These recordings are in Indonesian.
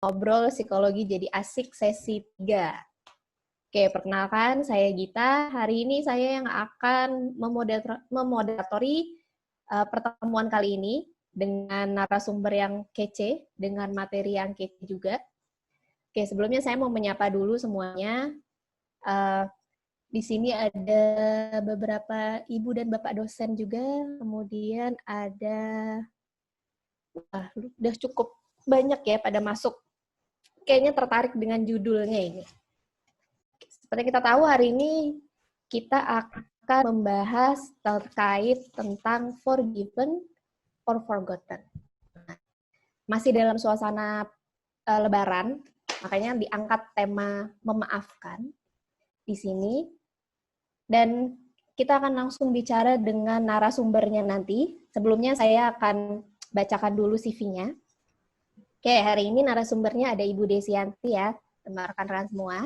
Ngobrol Psikologi Jadi Asik sesi 3. Oke, perkenalkan saya Gita. Hari ini saya yang akan memoderatori pertemuan kali ini dengan narasumber yang kece, dengan materi yang kece juga. Oke, sebelumnya saya mau menyapa dulu semuanya. Di sini ada beberapa ibu dan bapak dosen juga, kemudian ada, udah cukup banyak ya pada masuk. Kayaknya tertarik dengan judulnya ini. Seperti kita tahu hari ini kita akan membahas terkait tentang forgiven or forgotten. Masih dalam suasana Lebaran, makanya diangkat tema memaafkan di sini. Dan kita akan langsung bicara dengan narasumbernya nanti. Sebelumnya saya akan bacakan dulu CV-nya. Oke, hari ini narasumbernya ada Ibu Desianti ya, rekan-rekan semua.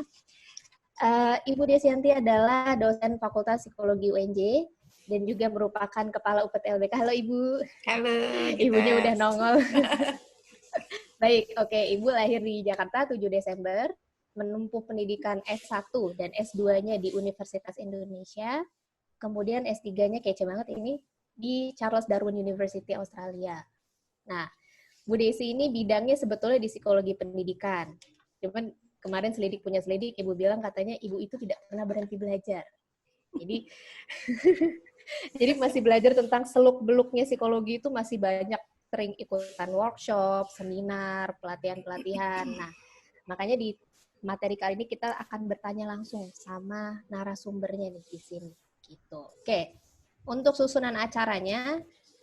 Ibu Desianti adalah dosen Fakultas Psikologi UNJ dan juga merupakan Kepala UPT-LBK. Halo Ibu. Halo. Ibunya udah nongol. Baik, oke. Ibu lahir di Jakarta 7 Desember, menempuh pendidikan S1 dan S2-nya di Universitas Indonesia. Kemudian S3-nya kece banget ini di Charles Darwin University Australia. Nah, Bu Desi ini bidangnya sebetulnya di psikologi pendidikan. Cuman kemarin punya selidik, Ibu bilang katanya Ibu itu tidak pernah berhenti belajar. Jadi, jadi masih belajar tentang seluk-beluknya psikologi itu masih banyak, sering ikutan workshop, seminar, pelatihan-pelatihan. Nah, makanya di materi kali ini kita akan bertanya langsung sama narasumbernya nih di sini. Gitu. Oke, untuk susunan acaranya,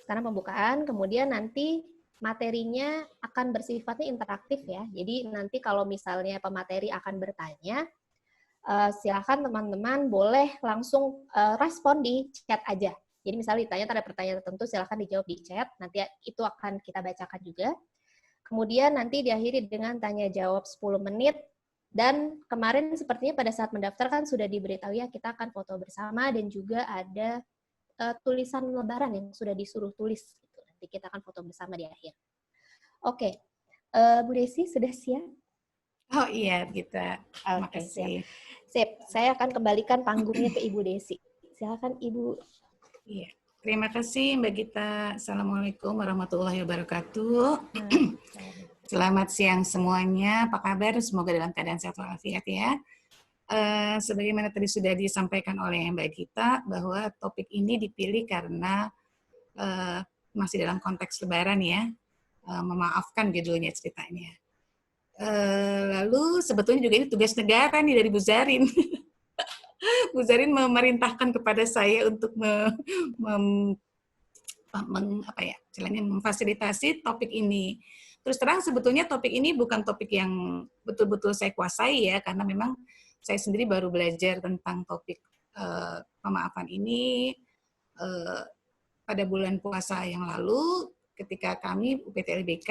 karena pembukaan, kemudian nanti materinya akan bersifatnya interaktif ya. Jadi nanti kalau misalnya pemateri akan bertanya, silakan teman-teman boleh langsung respon di chat aja. Jadi misalnya ditanya ada pertanyaan tertentu, silakan dijawab di chat. Nanti itu akan kita bacakan juga. Kemudian nanti diakhiri dengan tanya jawab 10 menit. Dan kemarin sepertinya pada saat mendaftar kan sudah diberitahu ya, kita akan foto bersama dan juga ada tulisan lebaran yang sudah disuruh tulis. Nanti kita akan foto bersama di akhir. Oke, Bu Desi sudah siap? Oh iya, kita. Oke, siap. Sip, saya akan kembalikan panggungnya ke Ibu Desi. Silakan Ibu. Iya, terima kasih Mbak Gita. Assalamualaikum warahmatullahi wabarakatuh. Selamat siang semuanya. Apa kabar? Semoga dalam keadaan sehat walafiat ya. Sebagaimana tadi sudah disampaikan oleh Mbak Gita bahwa topik ini dipilih karena masih dalam konteks Lebaran ya, memaafkan judulnya ceritanya. Lalu sebetulnya juga ini tugas negara nih dari Bu Zarin. Bu Zarin memerintahkan kepada saya untuk memfasilitasi topik ini. Terus terang sebetulnya topik ini bukan topik yang betul-betul saya kuasai ya, karena memang saya sendiri baru belajar tentang topik pemaafan ini pada bulan puasa yang lalu ketika kami UPT-LBK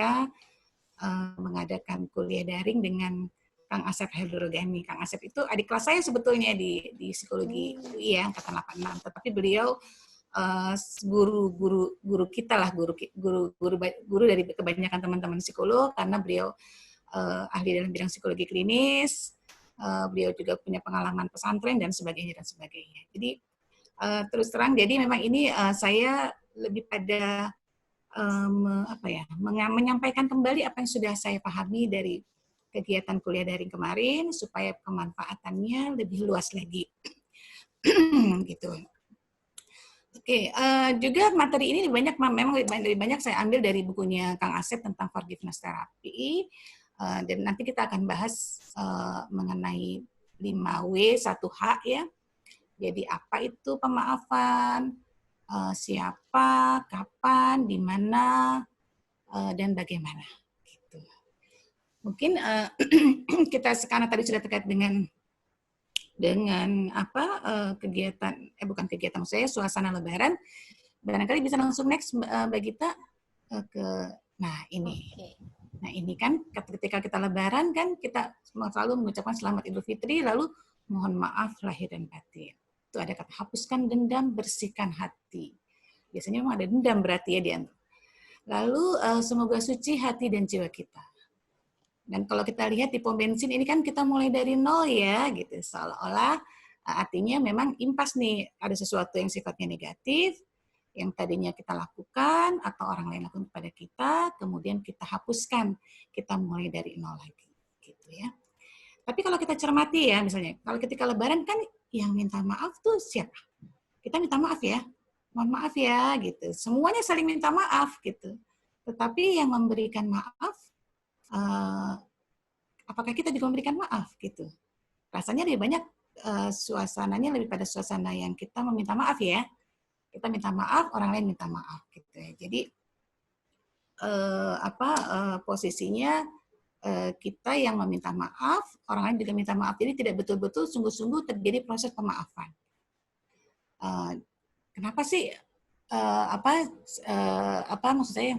mengadakan kuliah daring dengan Kang Asep Heldurogani. Kang Asep itu adik kelas saya sebetulnya di psikologi UI ya, angkatan 86. Tetapi beliau guru kita lah, guru dari kebanyakan teman-teman psikolog, karena beliau ahli dalam bidang psikologi klinis, beliau juga punya pengalaman pesantren dan sebagainya dan sebagainya. Jadi terus terang, jadi memang ini saya lebih pada menyampaikan kembali apa yang sudah saya pahami dari kegiatan kuliah daring kemarin supaya pemanfaatannya lebih luas lagi. Gitu. Oke, juga materi ini memang dari banyak saya ambil dari bukunya Kang Asep tentang forgiveness therapy, dan nanti kita akan bahas mengenai 5W 1H ya. Jadi apa itu pemaafan, siapa, kapan, di mana, dan bagaimana. Gitu. Mungkin kita sekarang tadi sudah terkait dengan kegiatan, bukan kegiatan, saya suasana Lebaran. Barangkali bisa langsung next Mbak Gita ke, nah ini. Okay. Nah ini kan ketika kita Lebaran kan kita selalu mengucapkan selamat Idul Fitri, lalu mohon maaf lahir dan batin. Itu ada kata hapuskan dendam, bersihkan hati. Biasanya memang ada dendam berarti ya di antara. Lalu semoga suci hati dan jiwa kita. Dan kalau kita lihat di pom bensin ini kan kita mulai dari nol ya, gitu. Seolah-olah artinya memang impas nih, ada sesuatu yang sifatnya negatif, yang tadinya kita lakukan atau orang lain lakukan kepada kita, kemudian kita hapuskan, kita mulai dari nol lagi, gitu ya. Tapi kalau kita cermati ya, misalnya, kalau ketika Lebaran kan yang minta maaf tuh siapa? Kita minta maaf ya, mohon maaf ya, gitu. Semuanya saling minta maaf, gitu. Tetapi yang memberikan maaf, apakah kita juga memberikan maaf gitu? Rasanya lebih banyak suasananya lebih pada suasana yang kita meminta maaf ya. Kita minta maaf, orang lain minta maaf gitu ya. Jadi posisinya kita yang meminta maaf, orang lain juga minta maaf. Jadi tidak betul-betul sungguh-sungguh terjadi proses pemaafan. Kenapa sih maksud saya?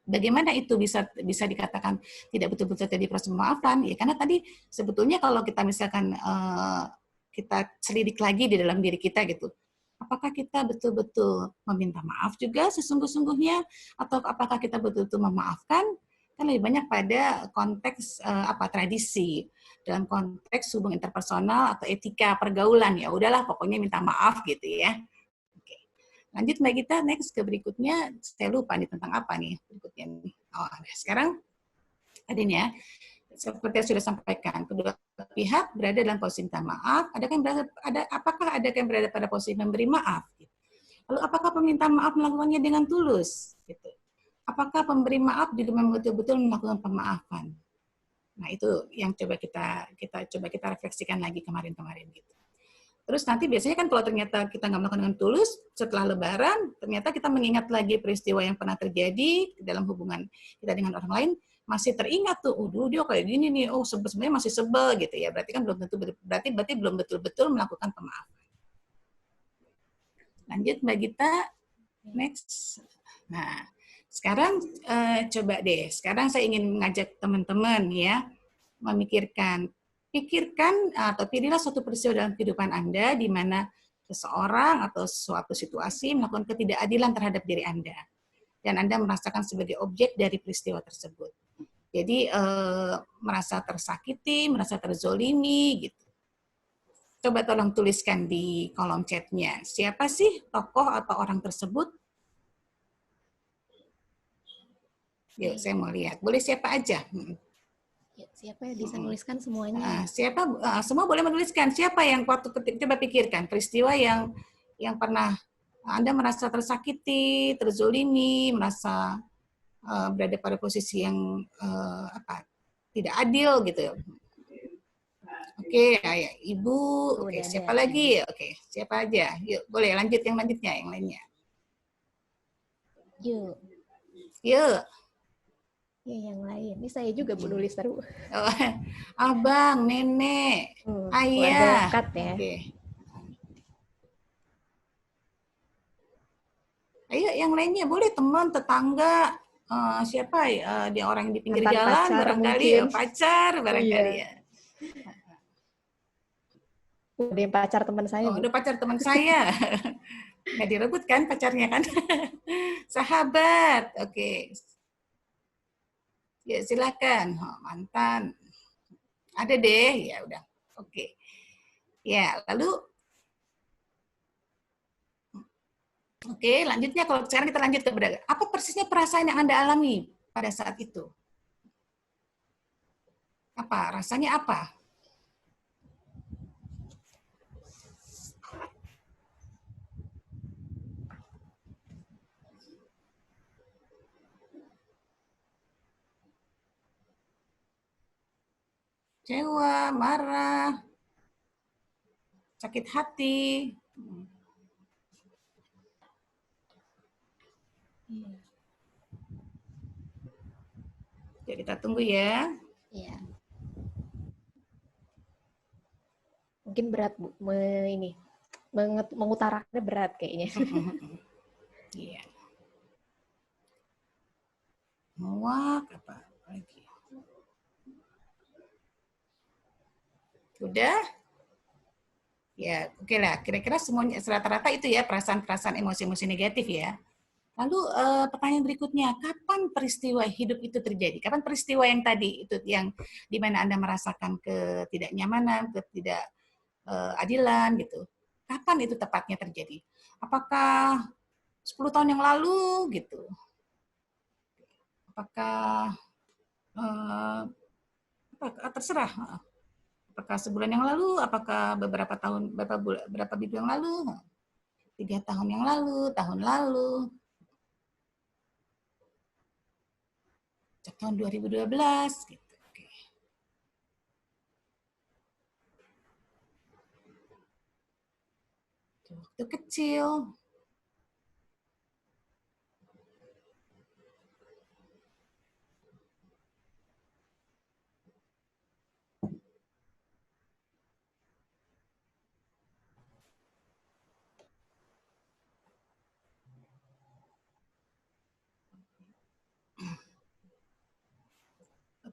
Bagaimana itu bisa dikatakan tidak betul-betul terjadi proses pemaafan? Ya karena tadi sebetulnya kalau kita misalkan kita selidik lagi di dalam diri kita gitu, apakah kita betul-betul meminta maaf juga sesungguh-sungguhnya, atau apakah kita betul-betul memaafkan? Kan lebih banyak pada konteks tradisi, dalam konteks hubungan interpersonal atau etika pergaulan, ya udahlah pokoknya minta maaf gitu ya. Lanjut Mbak Gita, next ke berikutnya. Saya lupa nih tentang apa nih berikutnya nih. Oh, sekarang ada nih ya, seperti yang sudah sampaikan, kedua pihak berada dalam posisi minta maaf. Apakah ada yang berada pada posisi memberi maaf? Lalu apakah peminta maaf melakukannya dengan tulus? Gitu. Apakah pemberi maaf juga memang betul-betul melakukan pemaafan? Nah itu yang coba kita refleksikan lagi kemarin-kemarin gitu. Terus nanti biasanya kan kalau ternyata kita nggak melakukan dengan tulus, setelah Lebaran, ternyata kita mengingat lagi peristiwa yang pernah terjadi dalam hubungan kita dengan orang lain, masih teringat tuh, dulu dia kayak gini nih, sebenarnya masih sebel gitu ya, berarti kan berarti belum betul-betul melakukan pemaafan. Lanjut Mbak Gita, next. Nah, sekarang coba deh, sekarang saya ingin mengajak teman-teman ya, pikirkan atau pilihlah suatu peristiwa dalam kehidupan Anda di mana seseorang atau suatu situasi melakukan ketidakadilan terhadap diri Anda. Dan Anda merasakan sebagai objek dari peristiwa tersebut. Jadi merasa tersakiti, merasa terzolimi, gitu. Coba tolong tuliskan di kolom chatnya. Siapa sih tokoh atau orang tersebut? Yuk, saya mau lihat. Boleh siapa aja? Siapa yang bisa menuliskan semuanya? Semua boleh menuliskan. Siapa yang waktu coba pikirkan peristiwa yang pernah Anda merasa tersakiti, terzolimi, merasa berada pada posisi yang tidak adil gitu. Oke, ya, Ibu. Oke, siapa lagi? Oke, siapa aja? Yuk, boleh lanjut yang lanjutnya, yang lainnya. Yuk. Ya, yang lain. Ini saya juga menulis taruh. Abang, nenek, ayah. Dekat ya. Oke. Ayo yang lainnya boleh teman, tetangga, siapa dia orang di pinggir jalan pacar, barangkali pacar barangkali ya. Ada yang pacar teman saya. Udah pacar teman saya. Nggak direbut kan pacarnya kan? Sahabat, oke. Ya silakan, mantan. Ada deh, ya udah. Oke. Ya, lalu oke, lanjutnya kalau sekarang kita lanjut ke apa persisnya perasaan yang Anda alami pada saat itu? Apa? Rasanya apa? Kecewa, marah, sakit hati. Ya, kita tunggu ya. Iya. Mungkin berat Bu, mengutarakannya berat kayaknya. Iya. Muak apa lagi? Udah? Ya, oke lah. Kira-kira semuanya rata-rata itu ya perasaan-perasaan emosi-emosi negatif ya. Lalu pertanyaan berikutnya, kapan peristiwa hidup itu terjadi? Kapan peristiwa yang tadi itu yang di mana Anda merasakan ketidaknyamanan, ketidakadilan gitu? Kapan itu tepatnya terjadi? Apakah 10 tahun yang lalu gitu? Apakah terserah? Apakah sebulan yang lalu? Apakah berapa minggu yang lalu? 3 tahun yang lalu, tahun lalu, tahun 2012 gitu. Oke. Waktu kecil.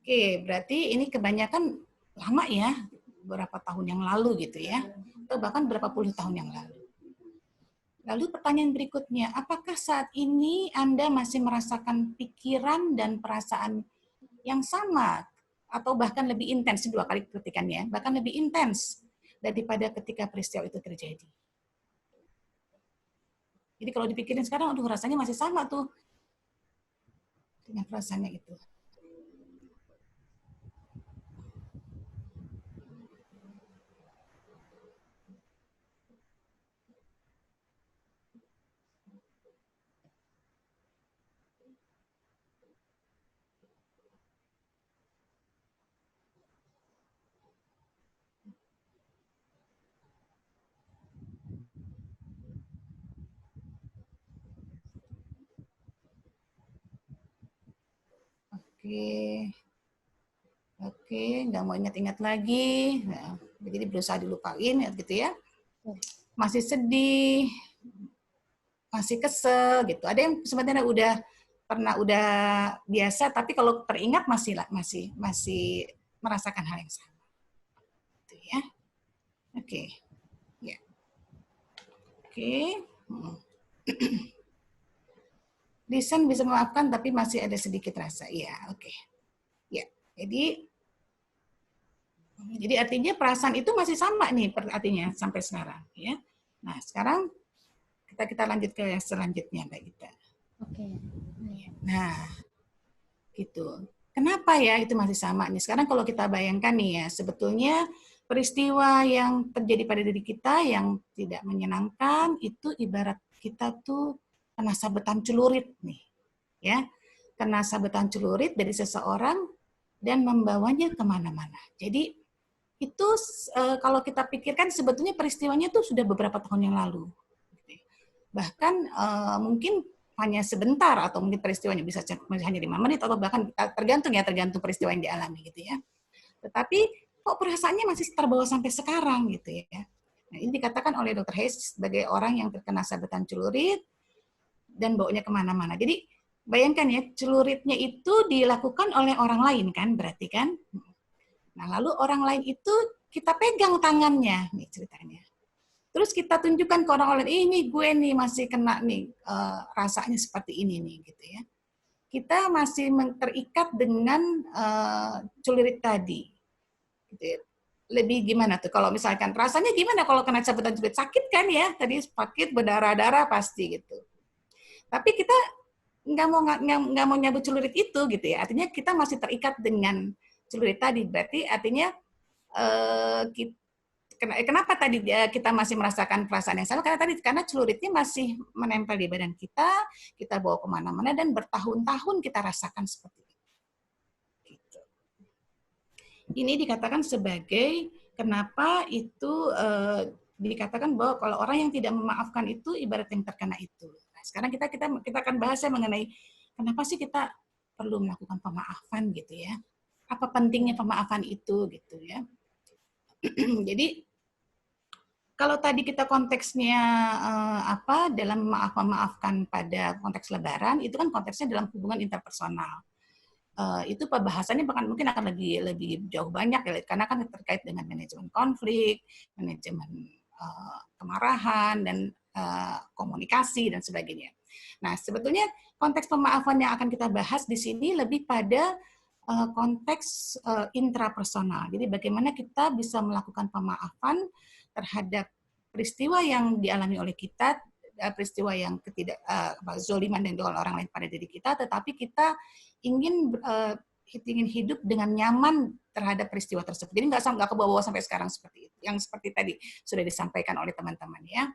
Oke, berarti ini kebanyakan lama ya, beberapa tahun yang lalu gitu ya, atau bahkan berapa puluh tahun yang lalu. Lalu pertanyaan berikutnya, apakah saat ini Anda masih merasakan pikiran dan perasaan yang sama, atau bahkan lebih intens, 2 kali ketikannya, bahkan lebih intens daripada ketika peristiwa itu terjadi? Jadi kalau dipikirin sekarang, aduh rasanya masih sama tuh dengan perasaannya itu. Oke, oke, nggak mau ingat-ingat lagi. Nah, jadi berusaha dilupain gitu ya. Masih sedih, masih kesel gitu. Ada yang sebenarnya udah biasa, tapi kalau teringat masih merasakan hal yang sama. Gitu ya. Oke. Ya. Oke. Lisan bisa memaafkan tapi masih ada sedikit rasa. Iya, oke. Ya. Jadi artinya perasaan itu masih sama nih artinya sampai sekarang ya. Nah, sekarang kita lanjut ke yang selanjutnya, Mbak Gita. Oke. Nah, gitu. Kenapa ya itu masih sama nih? Sekarang kalau kita bayangkan nih ya, sebetulnya peristiwa yang terjadi pada diri kita yang tidak menyenangkan itu ibarat kita tuh kena sabetan celurit nih, ya. Kena sabetan celurit dari seseorang dan membawanya kemana-mana. Jadi itu kalau kita pikirkan sebetulnya peristiwanya tuh sudah beberapa tahun yang lalu. Bahkan mungkin hanya sebentar atau mungkin peristiwanya bisa hanya 5 menit atau bahkan tergantung peristiwa yang dialami gitu ya. Tetapi kok perasaannya masih terbawa sampai sekarang gitu ya. Nah, ini dikatakan oleh Dr. Hayes sebagai orang yang terkena sabetan celurit dan bawanya kemana-mana. Jadi bayangkan ya, celuritnya itu dilakukan oleh orang lain kan, berarti kan. Nah, lalu orang lain itu kita pegang tangannya, nih ceritanya. Terus kita tunjukkan ke orang lain, ini gue nih masih kena nih, rasanya seperti ini nih, gitu ya. Kita masih terikat dengan celurit tadi. Gitu ya. Lebih gimana tuh kalau misalkan rasanya gimana kalau kena sabetan celurit, sakit kan ya, tadi sakit berdarah-darah pasti gitu. Tapi kita nggak mau nyabut celurit itu gitu ya, artinya kita masih terikat dengan celurit tadi, berarti artinya kenapa tadi kita masih merasakan perasaan yang sama? Karena celuritnya masih menempel di badan kita bawa kemana-mana dan bertahun-tahun kita rasakan seperti itu. Gitu. Ini dikatakan sebagai kenapa itu dikatakan bahwa kalau orang yang tidak memaafkan itu ibarat yang terkena itu. Nah, sekarang kita akan bahas mengenai kenapa sih kita perlu melakukan pemaafan gitu ya? Apa pentingnya pemaafan itu gitu ya? Jadi kalau tadi kita konteksnya dalam memaafkan pada konteks Lebaran, itu kan konteksnya dalam hubungan interpersonal. Itu pembahasannya bahkan mungkin akan lebih jauh banyak ya, karena kan terkait dengan manajemen konflik, manajemen kemarahan dan komunikasi dan sebagainya. Nah, sebetulnya konteks pemaafan yang akan kita bahas di sini lebih pada konteks intrapersonal. Jadi bagaimana kita bisa melakukan pemaafan terhadap peristiwa yang dialami oleh kita, peristiwa yang zoliman dan orang lain pada diri kita, tetapi kita ingin hidup dengan nyaman terhadap peristiwa tersebut. Jadi nggak kebawa sampai sekarang seperti itu. Yang seperti tadi sudah disampaikan oleh teman-teman ya.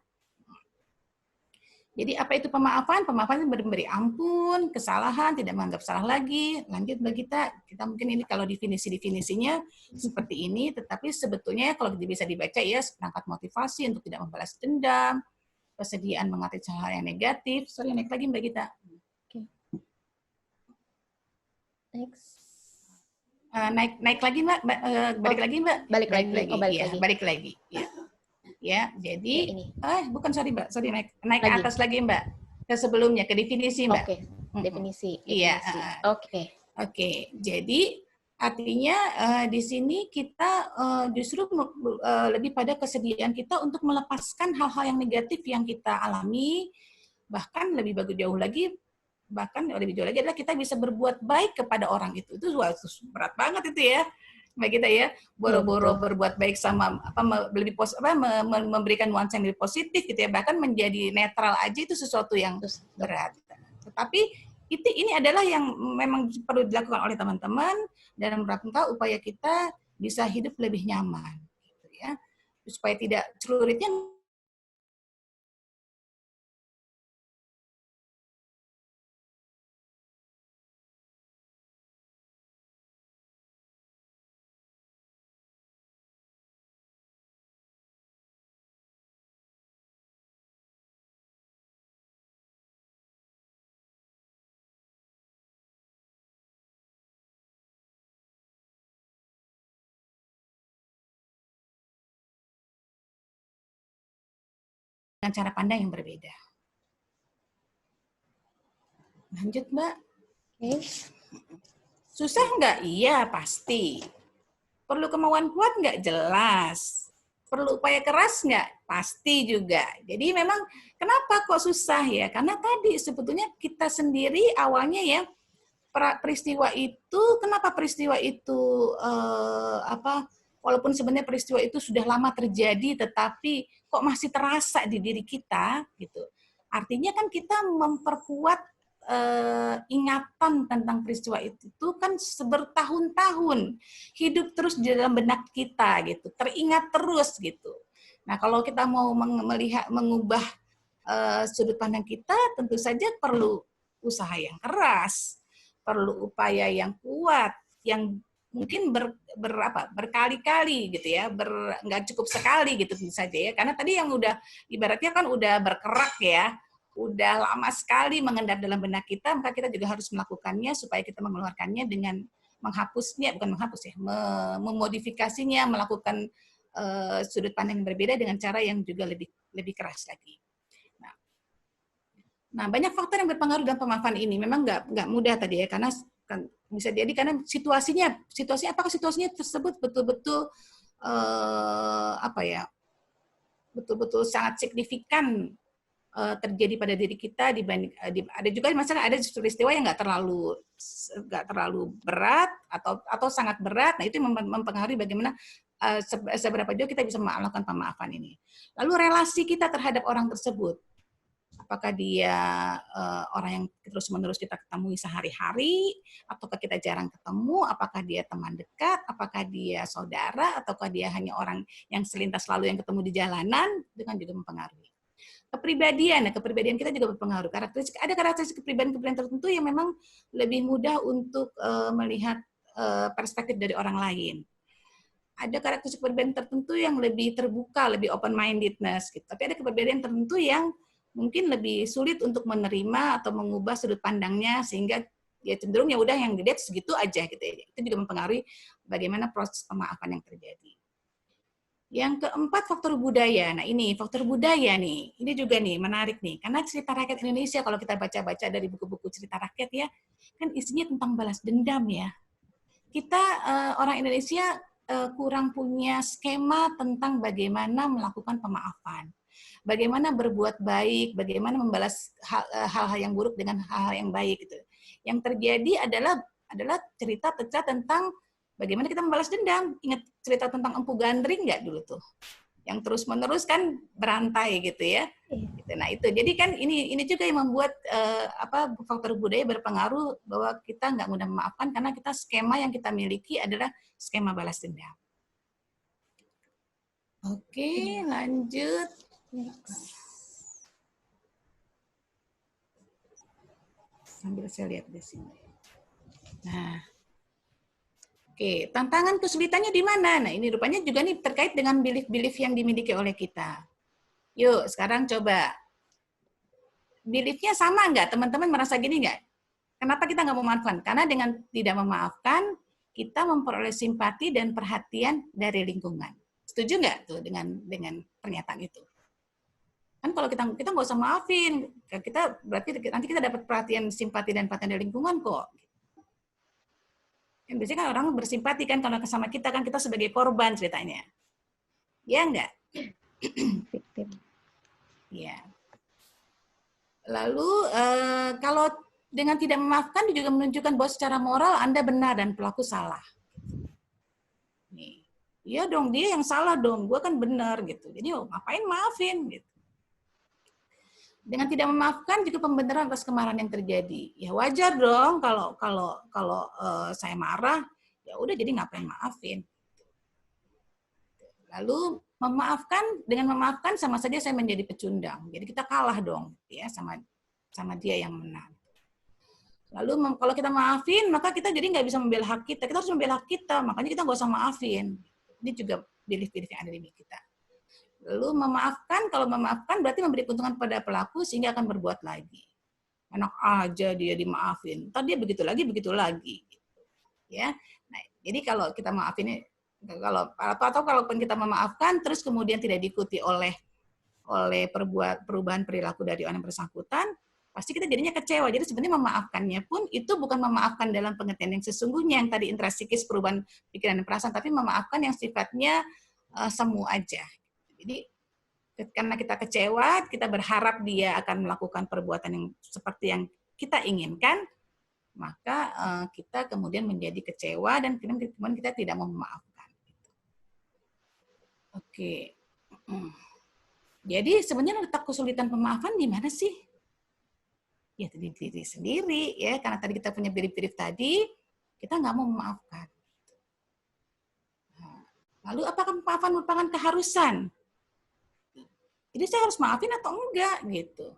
Jadi apa itu pemaafan? Pemaafan itu memberi ampun, kesalahan, tidak menganggap salah lagi. Lanjut bagi kita mungkin ini kalau definisinya seperti ini, tetapi sebetulnya kalau bisa dibaca ya perangkat motivasi untuk tidak membalas dendam, kesediaan mengatasi hal yang negatif. Sorry, naik lagi Mbak Gita. Okay. Next. Naik lagi Mbak, balik lagi Mbak. Balik lagi. Balik lagi. Ya, jadi bukan sorry Mbak, naik ke atas lagi Mbak. Ke sebelumnya, ke definisi Mbak. Oke, definisi. Iya. Oke. Jadi artinya di sini kita justru lebih pada kesediaan kita untuk melepaskan hal-hal yang negatif yang kita alami, bahkan lebih jauh lagi adalah kita bisa berbuat baik kepada orang itu. Itu berat banget itu ya. Mbak kita ya, boro-boro berbuat baik sama memberikan nuansa yang lebih positif gitu ya, bahkan menjadi netral aja itu sesuatu yang berat. Tetapi ini adalah yang memang perlu dilakukan oleh teman-teman dalam rangka upaya kita bisa hidup lebih nyaman gitu ya. Supaya tidak celuritnya dengan cara pandang yang berbeda. Lanjut, Mbak. Okay. Susah nggak? Iya, pasti. Perlu kemauan kuat nggak? Jelas. Perlu upaya keras nggak? Pasti juga. Jadi memang kenapa kok susah ya? Karena tadi sebetulnya kita sendiri awalnya ya, peristiwa itu, kenapa peristiwa itu walaupun sebenarnya peristiwa itu sudah lama terjadi, tetapi kok masih terasa di diri kita, gitu. Artinya kan kita memperkuat ingatan tentang peristiwa itu kan bertahun-tahun hidup terus di dalam benak kita, gitu. Teringat terus, gitu. Nah, kalau kita mau mengubah sudut pandang kita, tentu saja perlu usaha yang keras, perlu upaya yang kuat, yang mungkin berkali-kali gitu ya, nggak cukup sekali gitu tentu saja ya, karena tadi yang udah ibaratnya kan udah berkerak ya, udah lama sekali mengendap dalam benak kita, maka kita juga harus melakukannya supaya kita mengeluarkannya dengan menghapusnya, bukan menghapus ya, memodifikasinya, melakukan sudut pandang yang berbeda dengan cara yang juga lebih keras lagi. Nah, banyak faktor yang berpengaruh dalam pemaafan ini. Memang nggak mudah tadi ya, karena kan bisa jadi karena situasinya apakah situasinya tersebut betul-betul betul-betul sangat signifikan terjadi pada diri kita dibanding ada juga misalnya ada peristiwa yang nggak terlalu berat atau sangat berat. Nah, itu mempengaruhi bagaimana seberapa jauh kita bisa melakukan pemaafan ini. Lalu relasi kita terhadap orang tersebut. Apakah dia orang yang terus-menerus kita ketemui sehari-hari, ataukah kita jarang ketemu, apakah dia teman dekat, apakah dia saudara, ataukah dia hanya orang yang selintas lalu yang ketemu di jalanan, itu kan juga mempengaruhi. Kepribadian kita juga berpengaruh. Ada karakteristik kepribadian tertentu yang memang lebih mudah untuk melihat perspektif dari orang lain. Ada karakteristik kepribadian tertentu yang lebih terbuka, lebih open-mindedness, gitu. Tapi ada kepribadian tertentu yang mungkin lebih sulit untuk menerima atau mengubah sudut pandangnya sehingga ya cenderung ya udah yang dilihat segitu aja gitu ya. Itu juga mempengaruhi bagaimana proses pemaafan yang terjadi. Yang keempat, faktor budaya. Nah, ini faktor budaya nih. Ini juga nih menarik nih. Karena cerita rakyat Indonesia kalau kita baca-baca dari buku-buku cerita rakyat ya, kan isinya tentang balas dendam ya. Kita orang Indonesia kurang punya skema tentang bagaimana melakukan pemaafan. Bagaimana berbuat baik, bagaimana membalas hal-hal yang buruk dengan hal-hal yang baik gitu. Yang terjadi adalah cerita tentang bagaimana kita membalas dendam. Ingat cerita tentang Empu Gandring nggak dulu tuh? Yang terus-menerus kan berantai gitu ya. Nah itu, jadi kan ini juga yang membuat faktor budaya berpengaruh bahwa kita nggak mudah memaafkan karena kita skema yang kita miliki adalah skema balas dendam. Oke, lanjut. Sambil saya lihat di sini. Nah, oke, tantangan kesulitannya di mana? Nah, ini rupanya juga nih terkait dengan belief-belief yang dimiliki oleh kita. Yuk, sekarang coba. Belief-nya sama nggak? Teman-teman merasa gini nggak? Kenapa kita nggak memaafkan? Karena dengan tidak memaafkan, kita memperoleh simpati dan perhatian dari lingkungan. Setuju nggak tuh dengan pernyataan itu? Kan kalau kita nggak usah maafin, kita berarti nanti kita dapat perhatian, simpati dan perhatian dari lingkungan kok. Kan biasanya kan orang bersimpati kan kalau sama kita kan kita sebagai korban ceritanya. Ya enggak? Ya. Lalu kalau dengan tidak memaafkan juga menunjukkan bahwa secara moral Anda benar dan pelaku salah. Nih, iya dong dia yang salah dong, gue kan benar gitu. Jadi ngapain maafin gitu. Dengan tidak memaafkan juga pembenaran atas kemarahan yang terjadi. Ya wajar dong kalau saya marah, ya udah jadi ngapain maafin. Lalu dengan memaafkan sama saja saya menjadi pecundang. Jadi kita kalah dong ya sama dia yang menang. Lalu kalau kita maafin, maka kita jadi nggak bisa membela hak kita. Kita harus membela hak kita, makanya kita nggak usah maafin. Ini juga belief-belief yang ada di kita. Lalu kalau memaafkan berarti memberi keuntungan pada pelaku sehingga akan berbuat lagi. Enak aja dia dimaafin, ntar dia begitu lagi. Ya, nah, jadi kalau kita maafin, atau kalaupun kita memaafkan, terus kemudian tidak diikuti oleh perubahan perilaku dari orang yang bersangkutan, pasti kita jadinya kecewa. Jadi sebenarnya memaafkannya pun itu bukan memaafkan dalam pengertian yang sesungguhnya yang tadi intrasikis perubahan pikiran dan perasaan, tapi memaafkan yang sifatnya semu aja. Jadi karena kita kecewa, kita berharap dia akan melakukan perbuatan yang seperti yang kita inginkan, maka kita kemudian menjadi kecewa dan kemudian kita tidak mau memaafkan. Oke. Jadi sebenarnya letak kesulitan pemaafan di mana sih? Ya di diri sendiri ya, karena tadi kita punya belief tadi, kita nggak mau memaafkan. Lalu apakah pemaafan merupakan keharusan? Jadi saya harus maafin atau enggak gitu?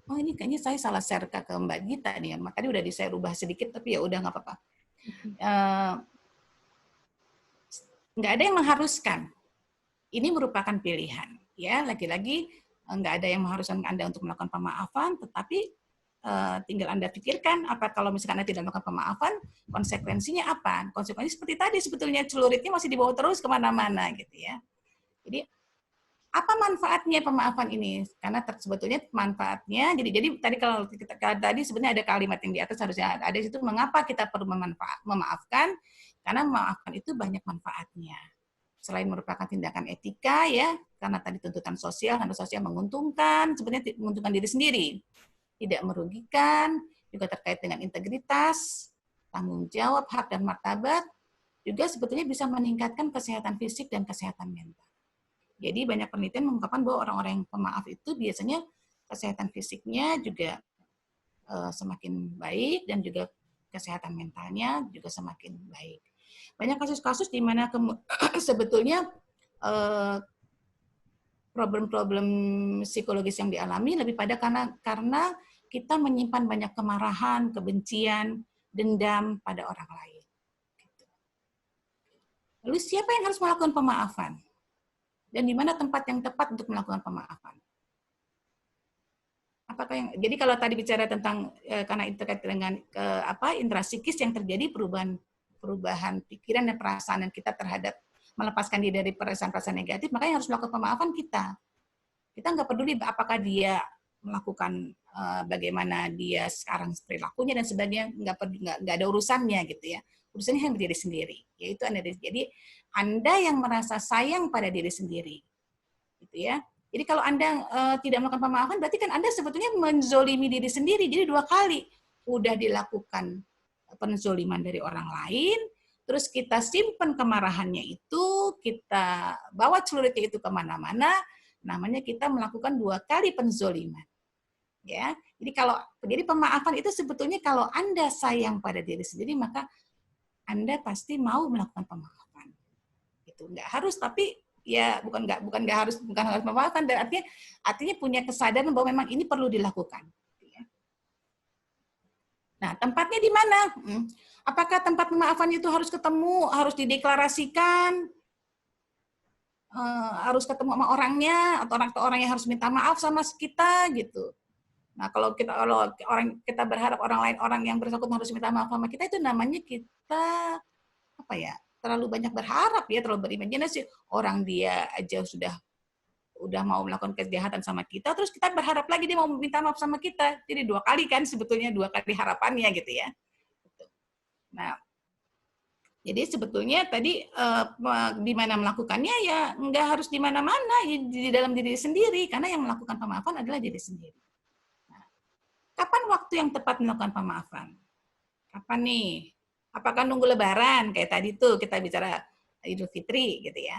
Oh ini kayaknya saya salah share ke Mbak Gita nih, tadi udah saya rubah sedikit tapi ya udah nggak apa-apa. Nggak ada yang mengharuskan. Ini merupakan pilihan. Ya, lagi-lagi nggak ada yang mengharuskan Anda untuk melakukan pemaafan, tetapi tinggal Anda pikirkan apa kalau misalkan Anda tidak melakukan pemaafan, konsekuensinya apa? Konsekuensinya seperti tadi sebetulnya celuritnya masih dibawa terus kemana-mana gitu ya. Jadi apa manfaatnya pemaafan ini? Karena sebetulnya manfaatnya, jadi tadi kalau tadi sebenarnya ada kalimat yang di atas harusnya ada di situ, mengapa kita perlu memaafkan? Karena memaafkan itu banyak manfaatnya. Selain merupakan tindakan etika ya, karena tadi tuntutan sosial, karena sosial menguntungkan, sebenarnya menguntungkan diri sendiri, tidak merugikan, juga terkait dengan integritas, tanggung jawab, hak dan martabat, juga sebetulnya bisa meningkatkan kesehatan fisik dan kesehatan mental. Jadi banyak penelitian mengungkapkan bahwa orang-orang yang pemaaf itu biasanya kesehatan fisiknya juga semakin baik dan juga kesehatan mentalnya juga semakin baik. Banyak kasus-kasus di mana sebetulnya problem-problem psikologis yang dialami lebih pada karena kita menyimpan banyak kemarahan, kebencian, dendam pada orang lain. Lalu siapa yang harus melakukan pemaafan? Dan di mana tempat yang tepat untuk melakukan pemaafan? Jadi kalau tadi bicara tentang karena terkait dengan intrasikis yang terjadi perubahan pikiran dan perasaan dan kita terhadap melepaskan diri dari perasaan-perasaan negatif, maka yang harus melakukan pemaafan kita. Kita nggak peduli apakah dia melakukan bagaimana dia sekarang perilakunya dan sebagainya, nggak ada urusannya gitu ya. urusannya hanya diri sendiri, yaitu Anda. Jadi Anda yang merasa sayang pada diri sendiri, gitu ya. Jadi kalau Anda tidak melakukan pemaafan, berarti kan Anda sebetulnya menzolimi diri sendiri. Jadi 2 kali udah dilakukan penzoliman dari orang lain, terus kita simpan kemarahannya itu, kita bawa celuritnya itu kemana-mana, namanya kita melakukan 2 kali penzoliman. Ya, jadi pemaafan itu sebetulnya kalau Anda sayang pada diri sendiri, maka Anda pasti mau melakukan pemaafan. Itu nggak harus, tapi ya bukan harus memaafkan, dan artinya punya kesadaran bahwa memang ini perlu dilakukan. Nah, tempatnya di mana? Apakah tempat pemaafan itu harus ketemu, harus dideklarasikan, harus ketemu sama orangnya, atau orang yang harus minta maaf sama kita gitu? Nah, kalau kita berharap orang yang bersangkutan harus minta maaf sama kita, itu namanya kita apa ya? Terlalu banyak berharap ya, terlalu berimajinasi. Orang dia aja udah mau melakukan kejahatan sama kita, terus kita berharap lagi dia mau minta maaf sama kita. Jadi 2 kali kan sebetulnya, 2 kali harapannya gitu ya. Nah, jadi sebetulnya tadi di mana melakukannya ya nggak harus di mana-mana, di dalam diri sendiri, karena yang melakukan pemaafan adalah diri sendiri. Nah, kapan waktu yang tepat melakukan pemaafan? Kapan nih? Apakah nunggu Lebaran kayak tadi tuh kita bicara Idul Fitri gitu ya?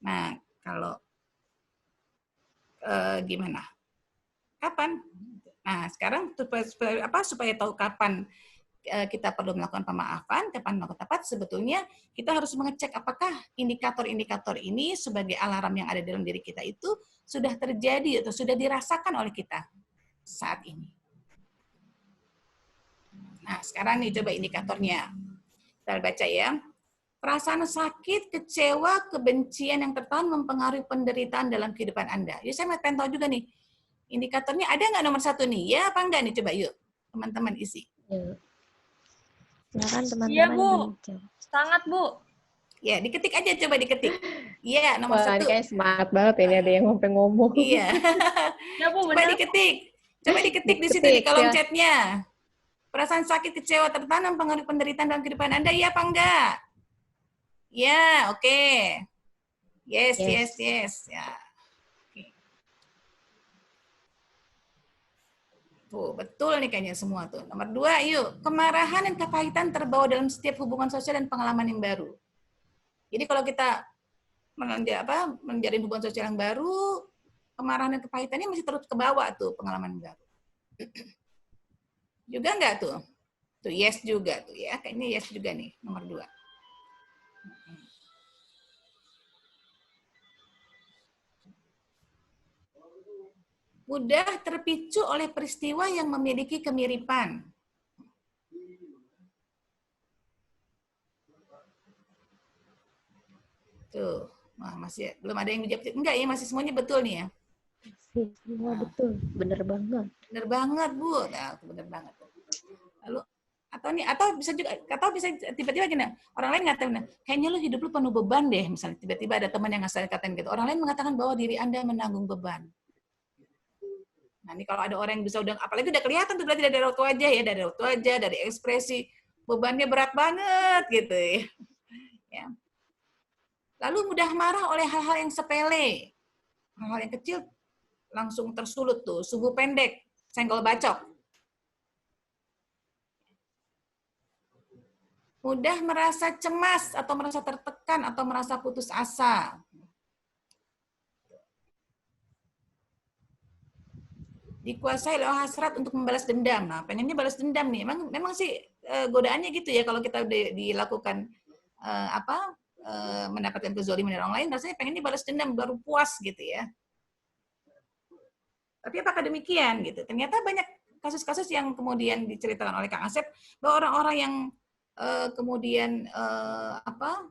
Nah, kalau gimana? Kapan? Nah, sekarang supaya tahu kapan kita perlu melakukan pemaafan, kapan melakukan tepat, sebetulnya kita harus mengecek apakah indikator-indikator ini sebagai alarm yang ada dalam diri kita itu sudah terjadi atau sudah dirasakan oleh kita saat ini. Nah, sekarang nih coba indikatornya. Kita baca ya. Perasaan sakit, kecewa, kebencian yang tertahan mempengaruhi penderitaan dalam kehidupan Anda. Ya, saya mau tahu juga nih, indikatornya ada nggak nomor 1 nih? Ya apa enggak nih? Coba yuk, teman-teman isi. Silakan teman-teman. Iya, Bu. Sangat, Bu. Ya, diketik aja, coba diketik. Iya, nomor 1. Wah, kayak semangat banget ini, ada yang sampai ngomong. Iya. Ya, Bu, Coba benar. diketik. Coba diketik di situ di kolom chatnya. Perasaan sakit, kecewa, tertanam pengaruh penderitaan dalam kehidupan Anda, iya apa enggak? Ya, oke. Yes. Ya. Oke. Tuh, betul nih kayaknya semua tuh. Nomor 2, yuk. Kemarahan dan kepahitan terbawa dalam setiap hubungan sosial dan pengalaman yang baru. Jadi kalau kita menjalin hubungan sosial yang baru, kemarahan dan kepahitannya masih terus ke bawah tuh pengalaman yang baru. Juga enggak tuh? Tuh yes juga tuh ya. Kayaknya yes juga nih, nomor 2. Mudah terpicu oleh peristiwa yang memiliki kemiripan. Tuh, wah, masih belum ada yang menjawab. Enggak ya, masih semuanya betul nih ya. Semua betul, bener banget. Bener banget, Bu. Nah, bener banget. Lalu atau bisa tiba-tiba gini, orang lain ngatain, kayaknya lu hidup lu penuh beban deh, misalnya tiba-tiba ada teman yang ngasih katain gitu. Orang lain mengatakan bahwa diri Anda menanggung beban. Nah, ini kalau ada orang yang bisa apalagi udah kelihatan tuh berarti dari raut wajah ya, dari raut wajah, dari ekspresi, bebannya berat banget gitu ya. Lalu mudah marah oleh hal-hal yang sepele. Hal-hal yang kecil langsung tersulut tuh, sumbu pendek, senggol bacok. Mudah merasa cemas atau merasa tertekan atau merasa putus asa. Dikuasai oleh hasrat untuk membalas dendam. Nah, pengennya balas dendam nih. Memang sih godaannya gitu ya kalau kita dilakukan mendapatkan kezaliman dari orang lain, rasanya pengennya balas dendam baru puas gitu ya. Tapi apakah demikian gitu? Ternyata banyak kasus-kasus yang kemudian diceritakan oleh Kang Asep bahwa orang-orang yang kemudian atau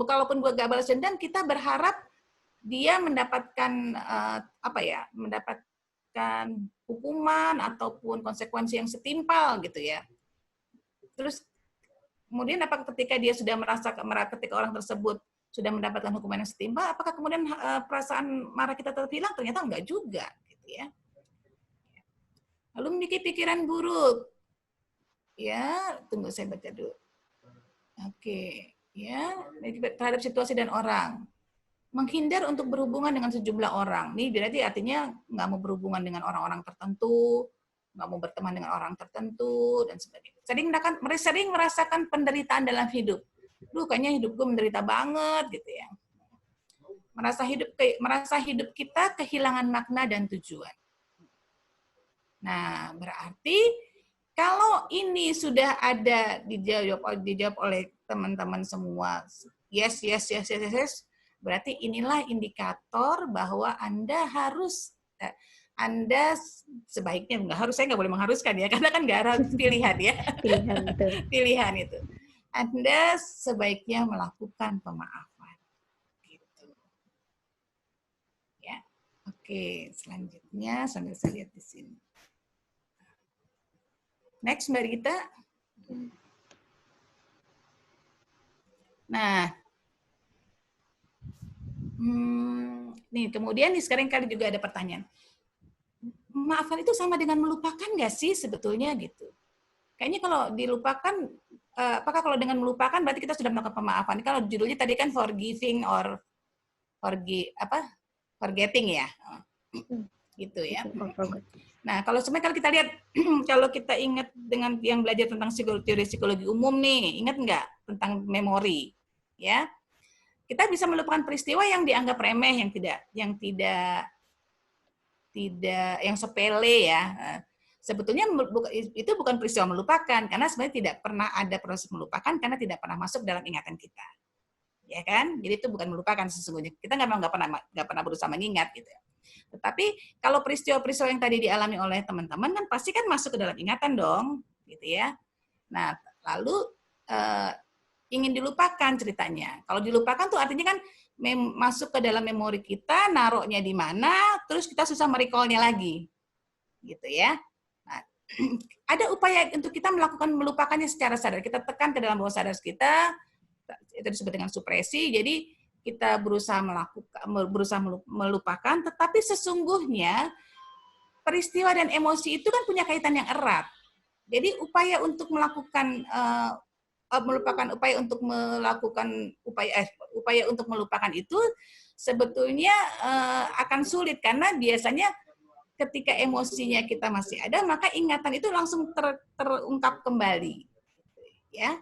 kalaupun gue gak balas dendam, kita berharap dia mendapatkan mendapatkan hukuman ataupun konsekuensi yang setimpal gitu ya. Terus kemudian apakah ketika dia sudah ketika orang tersebut sudah mendapatkan hukuman yang setimpal, apakah kemudian perasaan marah kita tetap hilang? Ternyata enggak juga gitu ya. Lalu memiliki pikiran buruk. Ya, tunggu saya baca dulu. Oke, ya, terhadap situasi dan orang. Menghindar untuk berhubungan dengan sejumlah orang. Ini berarti artinya nggak mau berhubungan dengan orang-orang tertentu, nggak mau berteman dengan orang tertentu, dan sebagainya. Sering merasakan penderitaan dalam hidup. Duh, kayaknya hidup gue menderita banget, gitu ya. Merasa hidup kita kehilangan makna dan tujuan. Nah, berarti kalau ini sudah ada dijawab oleh teman-teman semua, yes, berarti inilah indikator bahwa Anda sebaiknya nggak harus, saya nggak boleh mengharuskan ya, karena kan nggak ada pilihan ya. Pilihan, betul. Pilihan itu. Anda sebaiknya melakukan pemaafan. Gitu. Ya. Oke, selanjutnya sambil saya lihat di sini. Next, Mbak Rita. Nah, nih kemudian sekarang kali juga ada pertanyaan. Maafkan itu sama dengan melupakan nggak sih sebetulnya gitu? Kayaknya kalau dilupakan, apakah kalau dengan melupakan berarti kita sudah melakukan pemaafan? Kalau judulnya tadi kan forgiving or forgetting ya, gitu ya. Nah, kalau sebenarnya kalau kita lihat, kalau kita ingat dengan yang belajar tentang teori psikologi umum nih, ingat nggak tentang memori, ya? Kita bisa melupakan peristiwa yang dianggap remeh, yang sepele ya. Sebetulnya itu bukan peristiwa melupakan, karena sebenarnya tidak pernah ada proses melupakan karena tidak pernah masuk dalam ingatan kita, ya kan? Jadi itu bukan melupakan sesungguhnya. Kita nggak pernah berusaha mengingat gitu. Tetapi kalau peristiwa-peristiwa yang tadi dialami oleh teman-teman kan pasti kan masuk ke dalam ingatan dong, gitu ya. Nah, lalu ingin dilupakan ceritanya. Kalau dilupakan tuh artinya kan masuk ke dalam memori kita, naruhnya di mana, terus kita susah merecall-nya lagi, gitu ya. Nah, ada upaya untuk kita melupakannya secara sadar. Kita tekan ke dalam bawah sadar kita, itu disebut dengan supresi. Jadi kita berusaha melupakan, tetapi sesungguhnya peristiwa dan emosi itu kan punya kaitan yang erat. Jadi upaya untuk melakukan upaya untuk melupakan itu sebetulnya akan sulit karena biasanya ketika emosinya kita masih ada, maka ingatan itu langsung terungkap kembali, ya.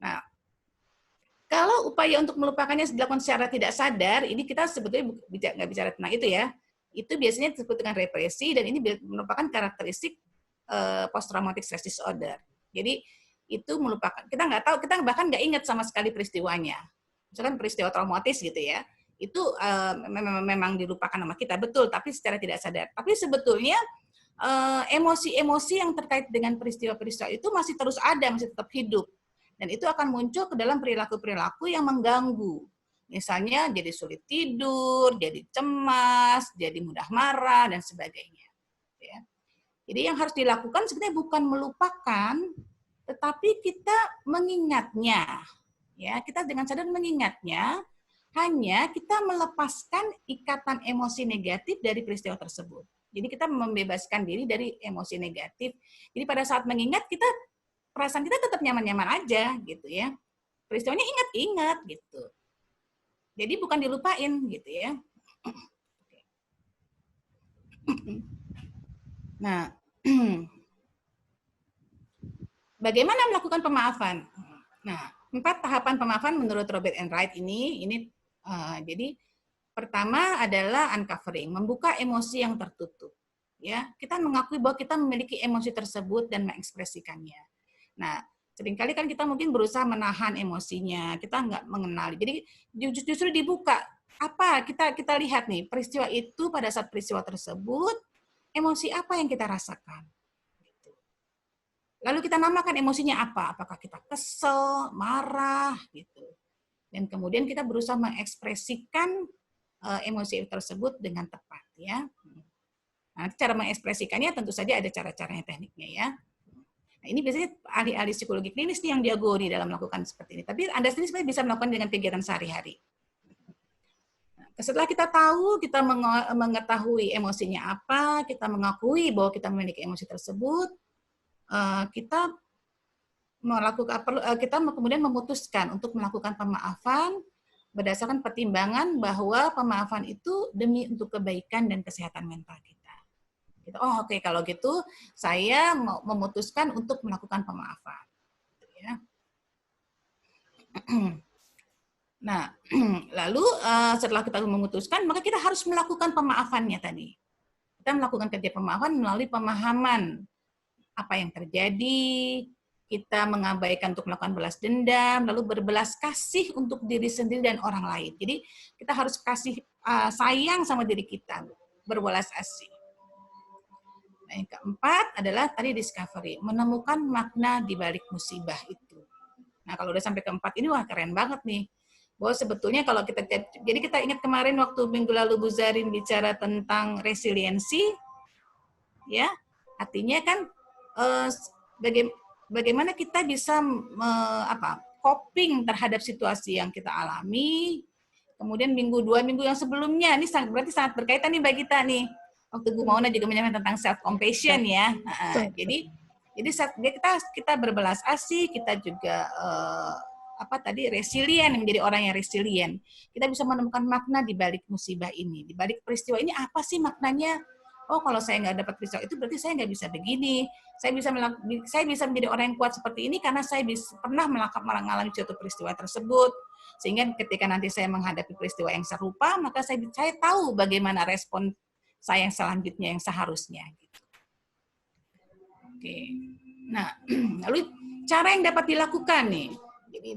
Nah, kalau upaya untuk melupakannya dilakukan secara tidak sadar, ini kita sebetulnya nggak bicara tentang itu ya. Itu biasanya disebut dengan represi dan ini merupakan karakteristik post traumatic stress disorder. Jadi itu melupakan, kita nggak tahu, kita bahkan nggak ingat sama sekali peristiwanya. Misalkan peristiwa traumatis gitu ya, itu memang dilupakan sama kita, betul, tapi secara tidak sadar. Tapi sebetulnya emosi-emosi yang terkait dengan peristiwa-peristiwa itu masih terus ada, masih tetap hidup. Dan itu akan muncul ke dalam perilaku-perilaku yang mengganggu. Misalnya jadi sulit tidur, jadi cemas, jadi mudah marah, dan sebagainya. Ya. Jadi yang harus dilakukan sebenarnya bukan melupakan, tetapi kita mengingatnya. Ya, kita dengan sadar mengingatnya, hanya kita melepaskan ikatan emosi negatif dari peristiwa tersebut. Jadi kita membebaskan diri dari emosi negatif. Jadi pada saat mengingat perasaan kita tetap nyaman-nyaman aja gitu ya. Peristiwanya ingat-ingat gitu. Jadi bukan dilupain gitu ya. Nah, bagaimana melakukan pemaafan? Nah, 4 tahapan pemaafan menurut Robert Enright ini jadi pertama adalah uncovering, membuka emosi yang tertutup. Ya, kita mengakui bahwa kita memiliki emosi tersebut dan mengekspresikannya. Nah, seringkali kan kita mungkin berusaha menahan emosinya, kita nggak mengenali. Jadi justru dibuka. Apa kita lihat nih peristiwa itu, pada saat peristiwa tersebut emosi apa yang kita rasakan. Lalu kita namakan emosinya apa? Apakah kita kesel, marah, gitu. Dan kemudian kita berusaha mengekspresikan emosi tersebut dengan tepat, ya. Nah, cara mengekspresikannya tentu saja ada cara-caranya, tekniknya, ya. Nah, ini biasanya ahli-ahli psikologi klinis nih yang jago nih dalam melakukan seperti ini. Tapi Anda sendiri sebenarnya bisa melakukan dengan kegiatan sehari-hari. Nah, setelah kita tahu, kita mengetahui emosinya apa, kita mengakui bahwa kita memiliki emosi tersebut, kita kita kemudian memutuskan untuk melakukan pemaafan berdasarkan pertimbangan bahwa pemaafan itu demi untuk kebaikan dan kesehatan mental kita. Gitu. Oh oke, kalau gitu saya mau memutuskan untuk melakukan pemaafan. Ya. Nah, lalu setelah kita memutuskan, maka kita harus melakukan pemaafannya tadi. Kita melakukan kerja pemaafan melalui pemahaman apa yang terjadi, kita mengabaikan untuk melakukan balas dendam, lalu berbelas kasih untuk diri sendiri dan orang lain. Jadi kita harus kasih sayang sama diri kita, berbelas kasih. Nah, yang keempat adalah tadi discovery, menemukan makna di balik musibah itu. Nah, kalau udah sampai keempat ini, wah keren banget nih. Bahwa sebetulnya kalau jadi kita ingat kemarin waktu minggu lalu Bu Zarin bicara tentang resiliensi, ya, artinya kan bagaimana kita bisa coping terhadap situasi yang kita alami. Kemudian dua minggu yang sebelumnya, ini berarti sangat berkaitan nih bagi kita nih. Waktu Bu Mauna juga menyampaikan tentang self compassion ya. Jadi saat kita berbelas asih, kita juga resilient, menjadi orang yang resilient. Kita bisa menemukan makna di balik musibah ini, di balik peristiwa ini apa sih maknanya? Oh, kalau saya nggak dapat peristiwa itu berarti saya nggak bisa begini. Saya bisa menjadi orang yang kuat seperti ini karena saya pernah mengalami suatu peristiwa tersebut. Sehingga ketika nanti saya menghadapi peristiwa yang serupa, maka saya tahu bagaimana respon saya yang selanjutnya yang seharusnya. Oke. Nah, lalu cara yang dapat dilakukan nih. Jadi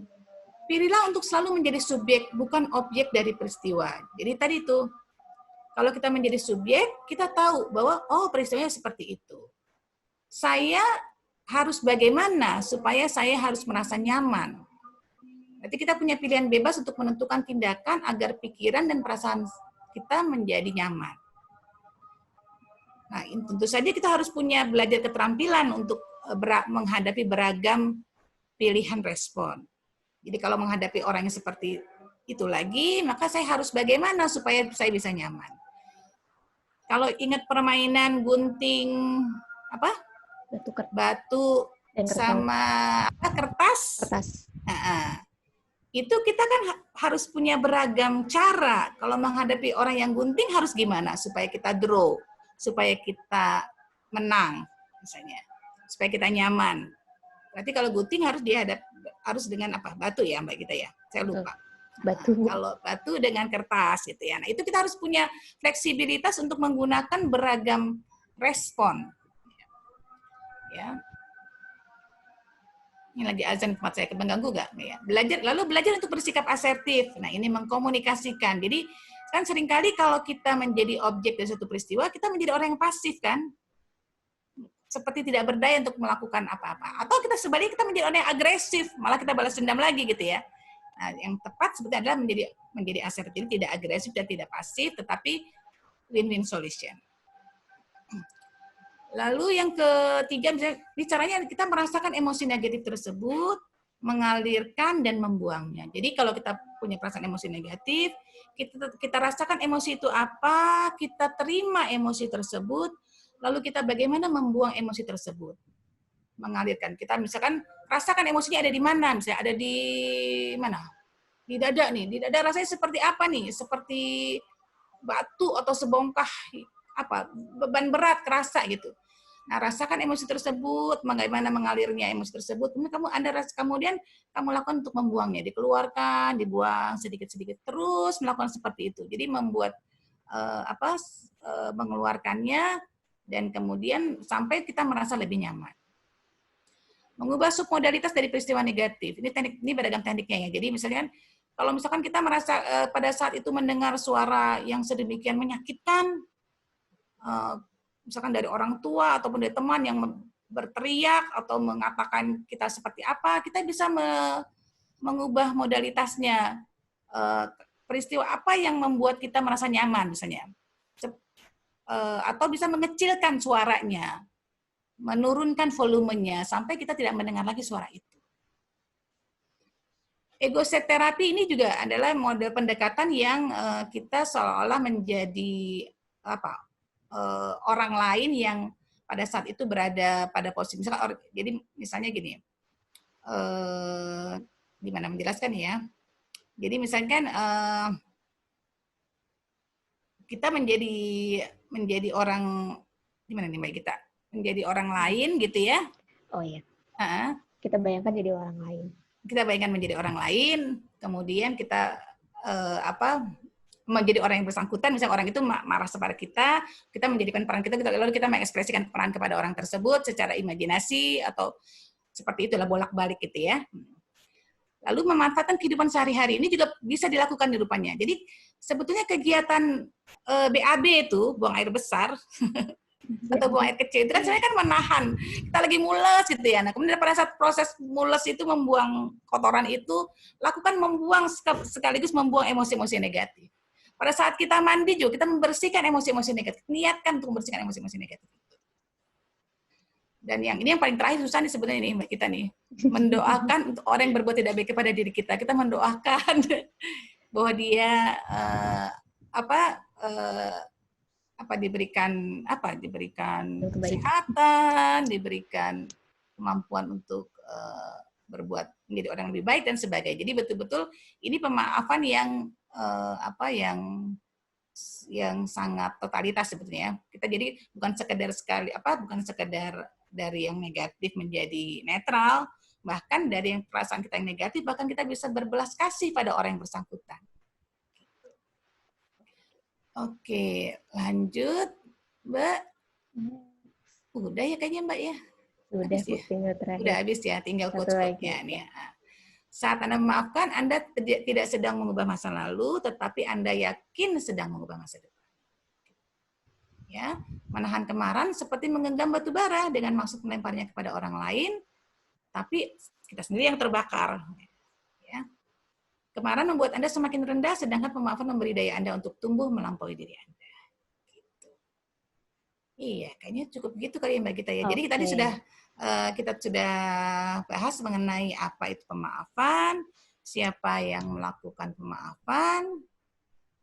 pilihlah untuk selalu menjadi subjek, bukan objek dari peristiwa. Jadi tadi itu, kalau kita menjadi subjek, kita tahu bahwa oh peristiwanya seperti itu. Saya harus bagaimana supaya saya harus merasa nyaman. Berarti kita punya pilihan bebas untuk menentukan tindakan agar pikiran dan perasaan kita menjadi nyaman. Nah, tentu saja kita harus punya belajar keterampilan untuk menghadapi beragam pilihan respon. Jadi kalau menghadapi orang yang seperti itu lagi, maka saya harus bagaimana supaya saya bisa nyaman. Kalau ingat permainan gunting batu sama kertas. Nah, itu kita kan harus punya beragam cara. Kalau menghadapi orang yang gunting harus gimana supaya kita draw, supaya kita menang misalnya, supaya kita nyaman. Berarti kalau gunting harus dengan batu ya Mbak kita ya. Saya lupa. Batu. Kalau batu dengan kertas gitu ya. Nah, itu kita harus punya fleksibilitas untuk menggunakan beragam respon. Ya. Ini lagi azan tempat saya, mengganggu nggak? Ya. Belajar untuk bersikap asertif. Nah, ini mengkomunikasikan. Jadi kan seringkali kalau kita menjadi objek dari suatu peristiwa, kita menjadi orang yang pasif kan? Seperti tidak berdaya untuk melakukan apa-apa. Atau kita sebaliknya kita menjadi orang yang agresif, malah kita balas dendam lagi gitu ya. Nah, yang tepat sebetulnya adalah menjadi asertif, jadi tidak agresif dan tidak pasif, tetapi win-win solution. Lalu yang ketiga, misalnya, caranya kita merasakan emosi negatif tersebut, mengalirkan dan membuangnya. Jadi kalau kita punya perasaan emosi negatif, kita rasakan emosi itu apa, kita terima emosi tersebut, lalu kita bagaimana membuang emosi tersebut. Mengalirkan. Kita misalkan rasakan emosinya ada di mana, misalnya ada di mana? Di dada nih. Di dada rasanya seperti apa nih? Seperti batu atau sebongkah beban berat kerasa gitu. Nah, rasakan emosi tersebut, bagaimana mengalirnya emosi tersebut. Kemudian kamu lakukan untuk membuangnya, dikeluarkan, dibuang sedikit-sedikit, terus melakukan seperti itu. Jadi membuat mengeluarkannya dan kemudian sampai kita merasa lebih nyaman. Mengubah submodalitas dari peristiwa negatif. Ini beragam tekniknya ya. Jadi misalkan kalau misalkan kita merasa pada saat itu mendengar suara yang sedemikian menyakitkan, misalkan dari orang tua ataupun dari teman yang berteriak atau mengatakan kita seperti apa, kita bisa mengubah modalitasnya. Peristiwa apa yang membuat kita merasa nyaman misalnya. Atau bisa mengecilkan suaranya, menurunkan volumenya sampai kita tidak mendengar lagi suara itu. Ego set terapi ini juga adalah model pendekatan yang kita seolah-olah menjadi orang lain yang pada saat itu berada pada posisi jadi misalnya gini, gimana menjelaskan ya? Jadi misalkan kita menjadi orang gimana nih Mbak kita? Menjadi orang lain gitu ya. Oh iya. Uh, Kita bayangkan jadi orang lain. kita bayangkan menjadi orang lain, kemudian kita menjadi orang yang bersangkutan, misalnya orang itu marah kepada kita menjadikan peran kita, lalu kita mengekspresikan peran kepada orang tersebut secara imajinasi atau seperti itulah bolak-balik gitu ya. Lalu memanfaatkan kehidupan sehari-hari ini juga bisa dilakukan di rupanya. Jadi sebetulnya kegiatan BAB itu buang air besar atau buang air kecil itu kan sebenarnya kan menahan, kita lagi mules gitu ya. Nah kemudian pada saat proses mules itu membuang kotoran itu, lakukan membuang sekaligus membuang emosi-emosi negatif. Pada saat kita mandi juga kita membersihkan emosi-emosi negatif, niatkan untuk membersihkan emosi-emosi negatif. Dan yang ini yang paling terakhir susah nih sebenarnya nih Mbak kita nih, mendoakan untuk orang yang berbuat tidak baik kepada diri kita. Kita mendoakan bahwa dia diberikan kesehatan, diberikan kemampuan untuk berbuat menjadi orang yang lebih baik dan sebagainya. Jadi betul-betul ini pemaafan yang sangat totalitas sebetulnya. Kita jadi bukan sekedar dari yang negatif menjadi netral, bahkan dari yang perasaan kita yang negatif, bahkan kita bisa berbelas kasih pada orang yang bersangkutan. Oke, lanjut, Mbak. Udah ya kayaknya Mbak ya? Udah, ya? tinggal terakhir. Udah habis ya, tinggal quotes-quotesnya nih. Saat Anda memaafkan, Anda tidak sedang mengubah masa lalu, tetapi Anda yakin sedang mengubah masa depan. Ya, menahan kemarahan seperti menggenggam batu bara dengan maksud melemparnya kepada orang lain, tapi kita sendiri yang terbakar. Ya. Kemarahan membuat Anda semakin rendah, sedangkan pemaafan memberi daya Anda untuk tumbuh melampaui diri Anda. Gitu. Iya, kayaknya cukup gitu kali ya Mbak Gita ya. Jadi tadi kita sudah bahas mengenai apa itu pemaafan, siapa yang melakukan pemaafan,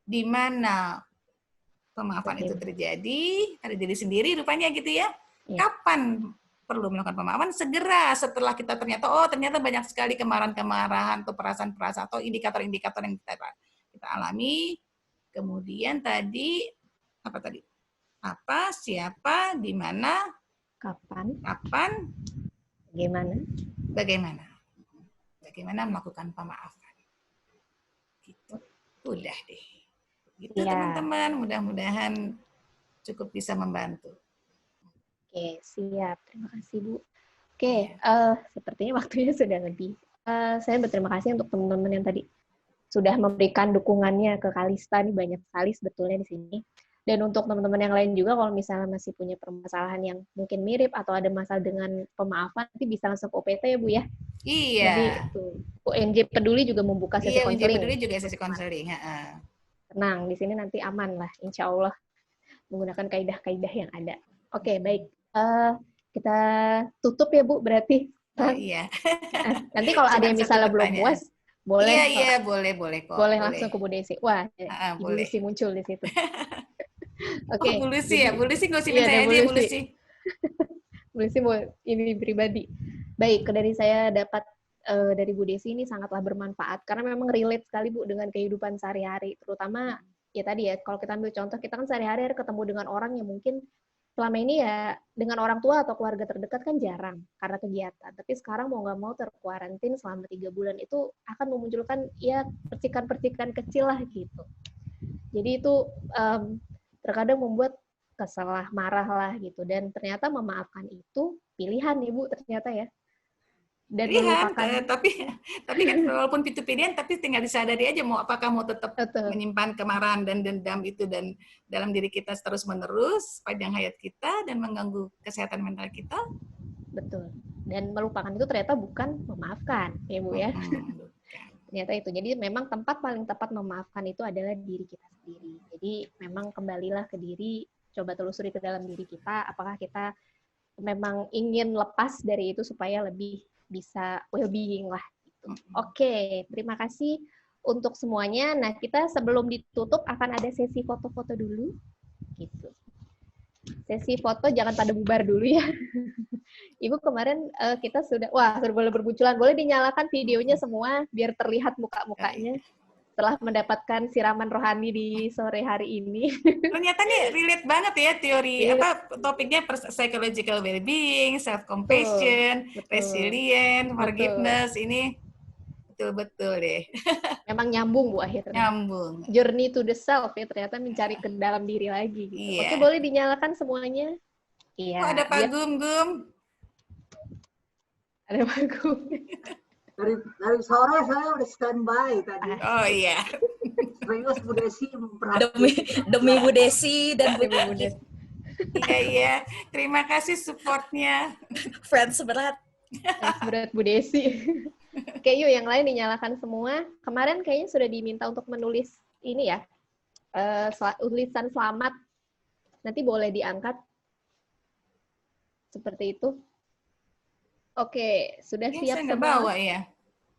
di mana pemaafan itu terjadi, pada diri sendiri rupanya gitu ya. Kapan perlu melakukan pemaafan? Segera setelah kita ternyata banyak sekali kemarahan-kemarahan atau perasaan-perasaan atau indikator-indikator yang kita alami. Kemudian tadi apa, siapa, di mana, kapan, bagaimana melakukan pemaafan. Gitu. Udah deh. Gitu teman-teman, mudah-mudahan cukup bisa membantu. Oke, siap. Terima kasih, Bu. Oke, sepertinya waktunya sudah lebih. Saya berterima kasih untuk teman-teman yang tadi sudah memberikan dukungannya ke Kalista. Ini banyak sekali sebetulnya di sini. Dan untuk teman-teman yang lain juga, kalau misalnya masih punya permasalahan yang mungkin mirip atau ada masalah dengan pemaafan, nanti bisa langsung ke OPT ya, Bu ya? Iya. Jadi, UNJ Peduli juga membuka sesi konseling. Iya, UNJ Peduli juga sesi konseling. Tenang, di sini nanti aman lah, insya Allah, menggunakan kaidah-kaidah yang ada. Oke, baik. Kita tutup ya, Bu, berarti. Iya. Nanti kalau ada yang misalnya belum puas, boleh. Iya, boleh kok. Boleh langsung ke Bu Desi. Wah, Ibu boleh. Lucy muncul di situ. Oke. Bu Lucy ya, Bu Lucy nggak usah saya aja, Bu Lucy. Bu Lucy mau ini pribadi. Baik, dari saya dapat dari Bu Desi ini sangatlah bermanfaat karena memang relate sekali Bu dengan kehidupan sehari-hari, terutama ya tadi ya kalau kita ambil contoh kita kan sehari-hari ketemu dengan orang yang mungkin selama ini ya dengan orang tua atau keluarga terdekat kan jarang karena kegiatan, tapi sekarang mau nggak mau terkuarantin selama 3 bulan itu akan memunculkan ya percikan-percikan kecil lah gitu. Jadi itu terkadang membuat kesal lah, marah lah gitu, dan ternyata memaafkan itu pilihan Ibu ternyata ya. Dan pilihan, tapi kan walaupun itu pilihan, tapi tinggal disadari aja apakah mau tetap menyimpan kemarahan dan dendam itu dan dalam diri kita terus menerus panjang hayat kita dan mengganggu kesehatan mental kita. Betul. Dan melupakan itu ternyata bukan memaafkan, ya Bu ya. Ternyata itu. Jadi memang tempat paling tepat memaafkan itu adalah diri kita sendiri. Jadi memang kembalilah ke diri, coba telusuri ke dalam diri kita, apakah kita memang ingin lepas dari itu supaya lebih bisa well-being lah. Gitu. Oke, terima kasih untuk semuanya. Nah, kita sebelum ditutup akan ada sesi foto-foto dulu. Gitu. Sesi foto jangan pada bubar dulu ya. Ibu kemarin kita sudah boleh bermunculan. Boleh dinyalakan videonya semua biar terlihat muka-mukanya setelah mendapatkan siraman rohani di sore hari ini. Ternyata nih relate banget ya teori topiknya psychological well-being, self-compassion, resilient, forgiveness ini betul-betul deh. Memang nyambung Bu akhirnya. Nyambung. Journey to the self ya ternyata mencari ke dalam diri lagi. Gitu. Iya. Oke boleh dinyalakan semuanya. Iya. Oh, ada Pak Gum-Gum. Ada Pak Gum. Dari sore saya udah standby tadi. Oh iya. Serius Bu Desi memperhatikan. Demi Bu Desi dan Bu Desi. Iya. Terima kasih supportnya. Friends berat. Friends berat Bu Desi. Oke yuk yang lain dinyalakan semua. Kemarin kayaknya sudah diminta untuk menulis ini ya. Tulisan selamat. Nanti boleh diangkat. Seperti itu. Oke, sudah siap saya semua? bawa ya.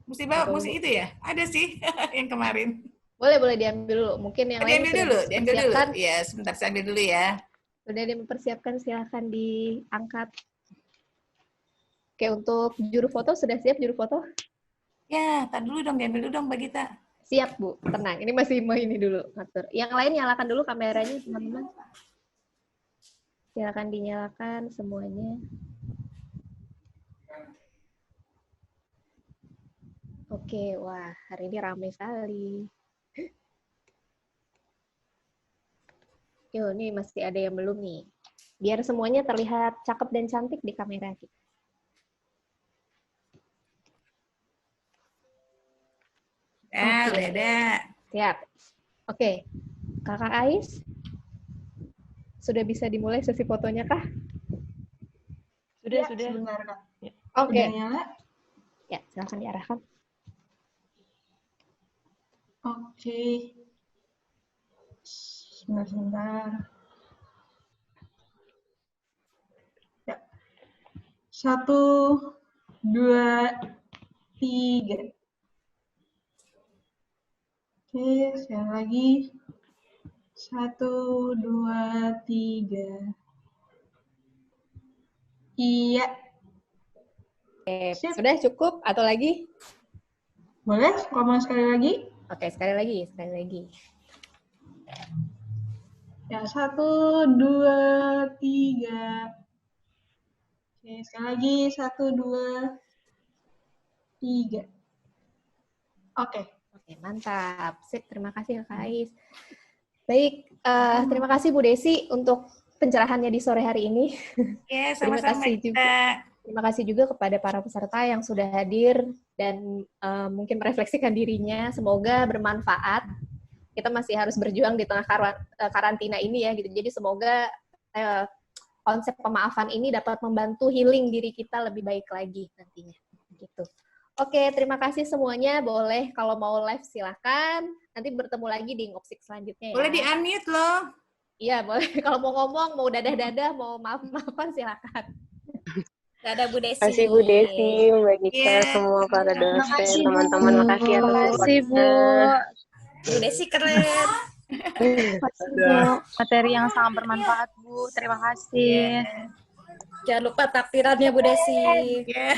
Mesti itu ya? Ada sih yang kemarin. Boleh diambil dulu. Mungkin yang lain diambil dulu. Ya, sebentar saya ambil dulu ya. Sudah dipersiapkan, silakan diangkat. Oke, untuk juru foto sudah siap juru foto? Ya, tar dulu dong, diambil dulu dong Mbak Gita. Siap Bu, tenang. Ini masih mau ini dulu ngatur. Yang lain nyalakan dulu kameranya teman-teman. Silakan dinyalakan semuanya. Oke, wah hari ini ramai sekali. Yuk, nih masih ada yang belum nih. Biar semuanya terlihat cakep dan cantik di kamera kita. Udah. Siap. Oke, Kakak Ais, sudah bisa dimulai sesi fotonya kah? Sudah. Sebentar, Kak. Oke. Udah nyala? Ya, silakan diarahkan. Oke. Sebentar. Ya. 1, 2, 3. Oke, sekali lagi. 1, 2, 3. Iya. Sudah cukup atau lagi? Boleh? Kalau mau sekali lagi? Oke, sekali lagi. Ya, 1, 2, 3. Oke, sekali lagi. 1, 2, 3. Oke. Oke, mantap. Sip, terima kasih Kak Ais. Baik, terima kasih Bu Desi untuk pencerahannya di sore hari ini. Ya, sama-sama juga. Terima kasih juga kepada para peserta yang sudah hadir dan mungkin merefleksikan dirinya. Semoga bermanfaat. Kita masih harus berjuang di tengah karantina ini ya, gitu. Jadi semoga konsep pemaafan ini dapat membantu healing diri kita lebih baik lagi nantinya. Gitu. Oke, terima kasih semuanya. Boleh kalau mau live silakan. Nanti bertemu lagi di Ngopsik selanjutnya ya. Boleh di-unmute loh. Iya, boleh. Kalau mau ngomong, mau dadah-dadah, mau maaf-maafan silakan. Dadah Bu Desi. Terima kasih Bu Desi, Mbak Gita, semua para dosen, teman-teman. Makasih atas Makasih Bu. Bu Desi keren. Makasih Bu. Materi yang sangat bermanfaat Bu. Terima kasih. Jangan lupa takbirannya Bu Desi. Ya.